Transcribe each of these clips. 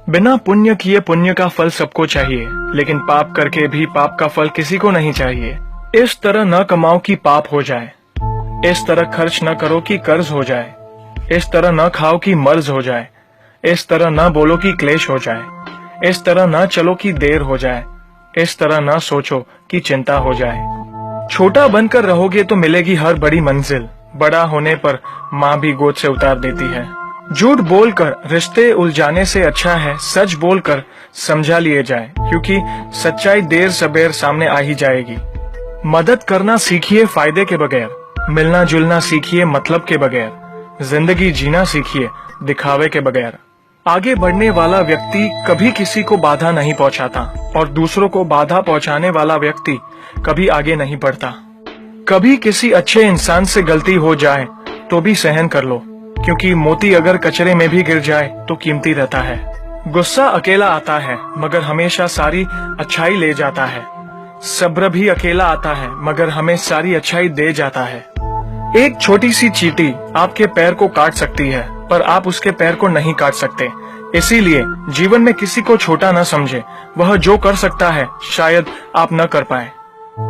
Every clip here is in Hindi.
बिना पुण्य किए पुण्य का फल सबको चाहिए, लेकिन पाप करके भी पाप का फल किसी को नहीं चाहिए। इस तरह न कमाओ कि पाप हो जाए, इस तरह खर्च न करो कि कर्ज हो जाए, इस तरह न खाओ कि मर्ज हो जाए, इस तरह न बोलो कि क्लेश हो जाए, इस तरह न चलो कि देर हो जाए, इस तरह न सोचो कि चिंता हो जाए। छोटा बनकर रहोगे तो मिलेगी हर बड़ी मंजिल, बड़ा होने पर माँ भी गोद से उतार देती है। झूठ बोलकर रिश्ते उलझाने से अच्छा है सच बोलकर समझा लिए जाए, क्योंकि सच्चाई देर सबेर सामने आ ही जाएगी। मदद करना सीखिए फायदे के बगैर, मिलना जुलना सीखिए मतलब के बगैर, जिंदगी जीना सीखिए दिखावे के बगैर। आगे बढ़ने वाला व्यक्ति कभी किसी को बाधा नहीं पहुंचाता और दूसरों को बाधा पहुंचाने वाला व्यक्ति कभी आगे नहीं बढ़ता। कभी किसी अच्छे इंसान से गलती हो जाए तो भी सहन कर लो, क्योंकि मोती अगर कचरे में भी गिर जाए तो कीमती रहता है। गुस्सा अकेला आता है मगर हमेशा सारी अच्छाई ले जाता है। सब्र भी अकेला आता है मगर हमें सारी अच्छाई दे जाता है। एक छोटी सी चींटी आपके पैर को काट सकती है पर आप उसके पैर को नहीं काट सकते। इसीलिए जीवन में किसी को छोटा न समझे, वह जो कर सकता है शायद आप न कर पाए।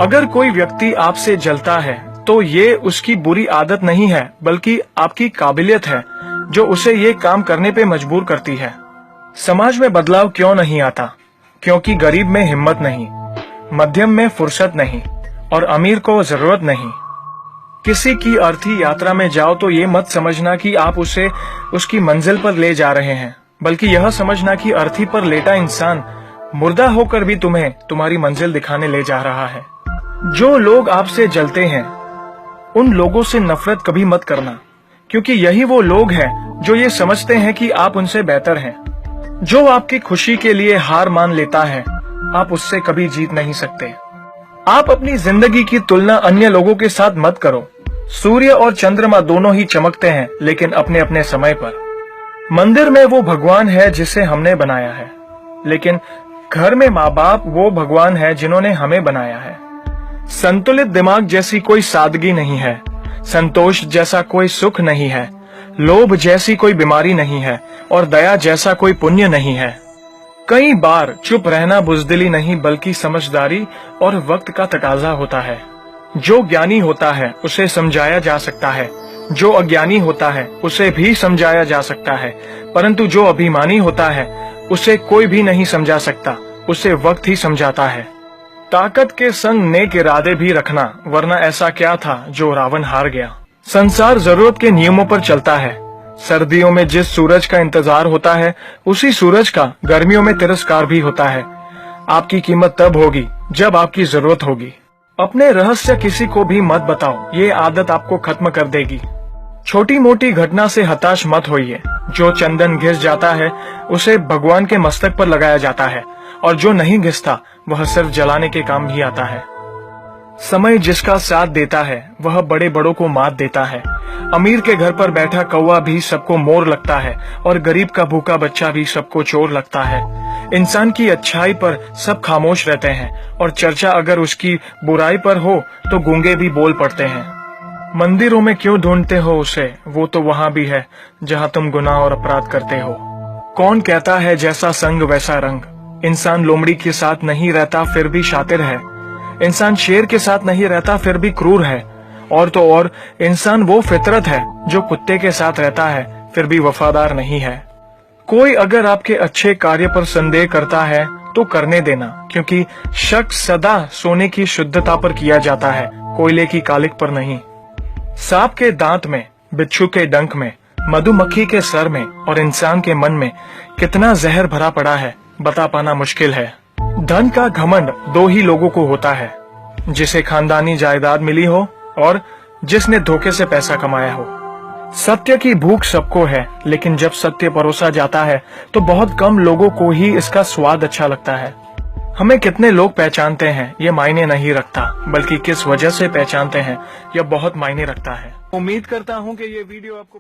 अगर कोई व्यक्ति आपसे जलता है तो ये उसकी बुरी आदत नहीं है, बल्कि आपकी काबिलियत है जो उसे ये काम करने पे मजबूर करती है। समाज में बदलाव क्यों नहीं आता? क्योंकि गरीब में हिम्मत नहीं, मध्यम में फुर्सत नहीं और अमीर को जरूरत नहीं। किसी की अर्थी यात्रा में जाओ तो ये मत समझना कि आप उसे उसकी मंजिल पर ले जा रहे हैं, बल्कि यह समझना कि अर्थी पर लेटा इंसान मुर्दा होकर भी तुम्हें तुम्हारी मंजिल दिखाने ले जा रहा है। जो लोग आपसे जलते हैं उन लोगों से नफरत कभी मत करना, क्योंकि यही वो लोग हैं जो ये समझते हैं कि आप उनसे बेहतर हैं। जो आपकी खुशी के लिए हार मान लेता है आप उससे कभी जीत नहीं सकते। आप अपनी जिंदगी की तुलना अन्य लोगों के साथ मत करो। सूर्य और चंद्रमा दोनों ही चमकते हैं, लेकिन अपने अपने समय पर। मंदिर में वो भगवान है जिसे हमने बनाया है, लेकिन घर में माँ बाप वो भगवान है जिन्होंने हमें बनाया है। संतुलित दिमाग जैसी कोई सादगी नहीं है, संतोष जैसा कोई सुख नहीं है, लोभ जैसी कोई बीमारी नहीं है और दया जैसा कोई पुण्य नहीं है। कई बार चुप रहना बुजदिली नहीं बल्कि समझदारी और वक्त का तकाजा होता है। जो ज्ञानी होता है उसे समझाया जा सकता है, जो अज्ञानी होता है उसे भी समझाया जा सकता है, परंतु जो अभिमानी होता है उसे कोई भी नहीं समझा सकता, उसे वक्त ही समझाता है। ताकत के संग नेक इरादे भी रखना, वरना ऐसा क्या था जो रावण हार गया। संसार जरूरत के नियमों पर चलता है। सर्दियों में जिस सूरज का इंतजार होता है उसी सूरज का गर्मियों में तिरस्कार भी होता है। आपकी कीमत तब होगी जब आपकी जरूरत होगी। अपने रहस्य किसी को भी मत बताओ, ये आदत आपको खत्म कर देगी। छोटी मोटी घटना से हताश मत होइए। जो चंदन घिस जाता है उसे भगवान के मस्तक पर लगाया जाता है और जो नहीं घिसता वह सिर्फ जलाने के काम ही आता है। समय जिसका साथ देता है वह बड़े बड़ों को मात देता है। अमीर के घर पर बैठा कौवा भी सबको मोर लगता है और गरीब का भूखा बच्चा भी सबको चोर लगता है। इंसान की अच्छाई पर सब खामोश रहते हैं और चर्चा अगर उसकी बुराई पर हो तो गूंगे भी बोल पड़ते हैं। मंदिरों में क्यों ढूंढते हो उसे, वो तो वहां भी है जहां तुम गुनाह और अपराध करते हो। कौन कहता है जैसा संग वैसा रंग? इंसान लोमड़ी के साथ नहीं रहता फिर भी शातिर है। इंसान शेर के साथ नहीं रहता फिर भी क्रूर है। और तो और इंसान वो फितरत है जो कुत्ते के साथ रहता है फिर भी वफादार नहीं है। कोई अगर आपके अच्छे कार्य पर संदेह करता है तो करने देना, क्योंकि शक सदा सोने की शुद्धता पर किया जाता है, कोयले की कालिक पर नहीं। सांप के दांत में, बिच्छू के डंक में, मधुमक्खी के सर में और इंसान के मन में कितना जहर भरा पड़ा है बता पाना मुश्किल है। धन का घमंड दो ही लोगों को होता है, जिसे खानदानी जायदाद मिली हो और जिसने धोखे से पैसा कमाया हो। सत्य की भूख सबको है, लेकिन जब सत्य परोसा जाता है तो बहुत कम लोगों को ही इसका स्वाद अच्छा लगता है। हमें कितने लोग पहचानते हैं ये मायने नहीं रखता, बल्कि किस वजह से पहचानते हैं यह बहुत मायने रखता है। उम्मीद करता हूँ कि ये वीडियो आपको